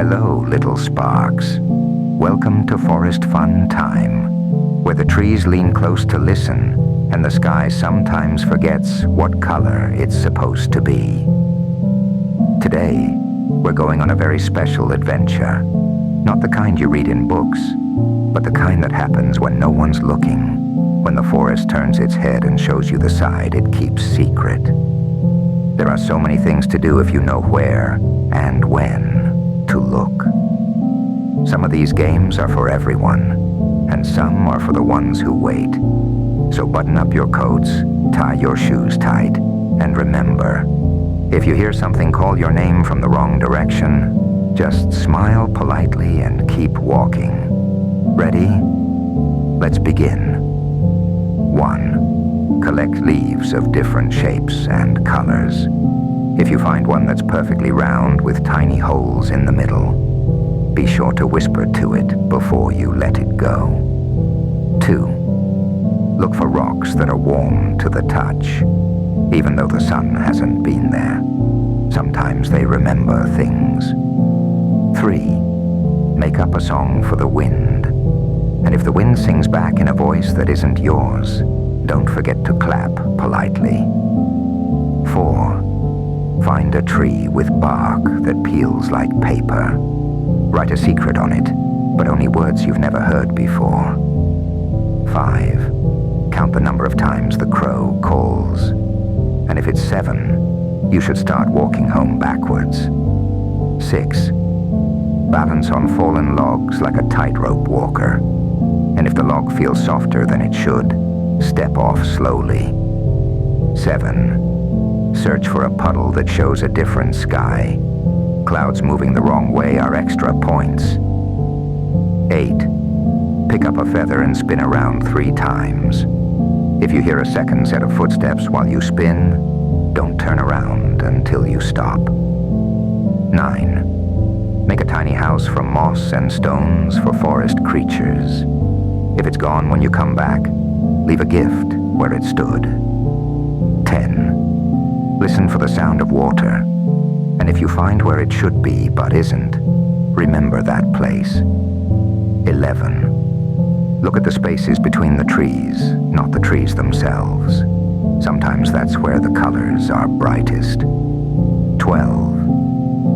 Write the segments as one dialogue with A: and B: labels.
A: Hello, little sparks. Welcome to Forest Fun Time, where the trees lean close to listen, and the sky sometimes forgets what color it's supposed to be. Today, we're going on a very special adventure. Not the kind you read in books, but the kind that happens when no one's looking, when the forest turns its head and shows you the side it keeps secret. There are so many things to do if you know where and when to look. Some of these games are for everyone, and some are for the ones who wait. So button up your coats, tie your shoes tight, and remember, if you hear something call your name from the wrong direction, just smile politely and keep walking. Ready? Let's begin. 1. Collect leaves of different shapes and colors. If you find one that's perfectly round with tiny holes in the middle, be sure to whisper to it before you let it go. 2. Look for rocks that are warm to the touch, even though the sun hasn't been there. Sometimes they remember things. 3. Make up a song for the wind. And if the wind sings back in a voice that isn't yours, don't forget to clap politely. 4. Find a tree with bark that peels like paper. Write a secret on it, but only words you've never heard before. 5. Count the number of times the crow calls. And if it's 7, you should start walking home backwards. 6. Balance on fallen logs like a tightrope walker. And if the log feels softer than it should, step off slowly. 7. Search for a puddle that shows a different sky. Clouds moving the wrong way are extra points. 8. Pick up a feather and spin around 3 times. If you hear a second set of footsteps while you spin, don't turn around until you stop. 9. Make a tiny house from moss and stones for forest creatures. If it's gone when you come back, leave a gift where it stood. 10. Listen for the sound of water, and if you find where it should be but isn't, remember that place. 11. Look at the spaces between the trees, not the trees themselves. Sometimes that's where the colors are brightest. 12.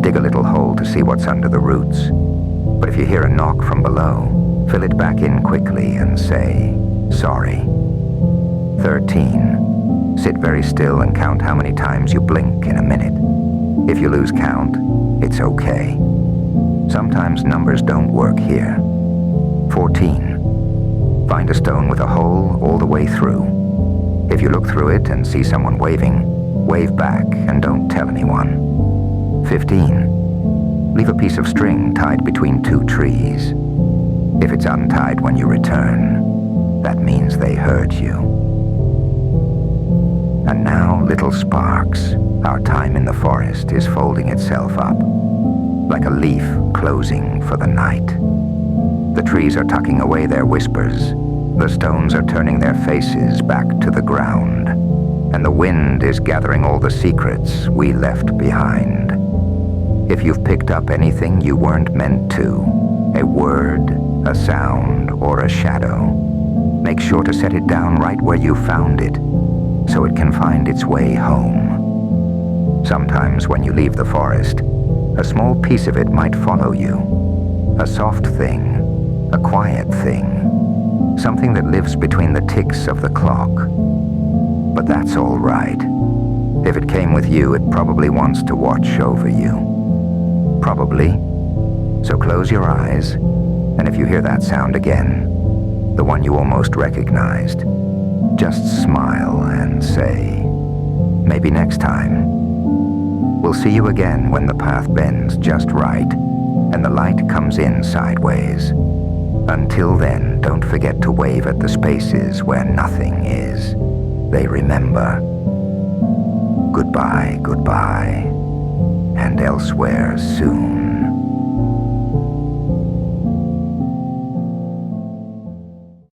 A: Dig a little hole to see what's under the roots, but if you hear a knock from below, fill it back in quickly and say, sorry. 13. Sit very still and count how many times you blink in a minute. If you lose count, it's okay. Sometimes numbers don't work here. 14. Find a stone with a hole all the way through. If you look through it and see someone waving, wave back and don't tell anyone. 15. Leave a piece of string tied between 2 trees. If it's untied when you return, that means they heard you. And now, little sparks, our time in the forest is folding itself up, like a leaf closing for the night. The trees are tucking away their whispers, the stones are turning their faces back to the ground, and the wind is gathering all the secrets we left behind. If you've picked up anything you weren't meant to, a word, a sound, or a shadow, make sure to set it down right where you found it, so it can find its way home. Sometimes when you leave the forest, a small piece of it might follow you. A soft thing, a quiet thing, something that lives between the ticks of the clock. But that's all right. If it came with you, it probably wants to watch over you. Probably. So close your eyes, and if you hear that sound again, the one you almost recognized, just smile and say, maybe next time. We'll see you again when the path bends just right and the light comes in sideways. Until then, don't forget to wave at the spaces where nothing is. They remember. Goodbye, goodbye, and elsewhere soon.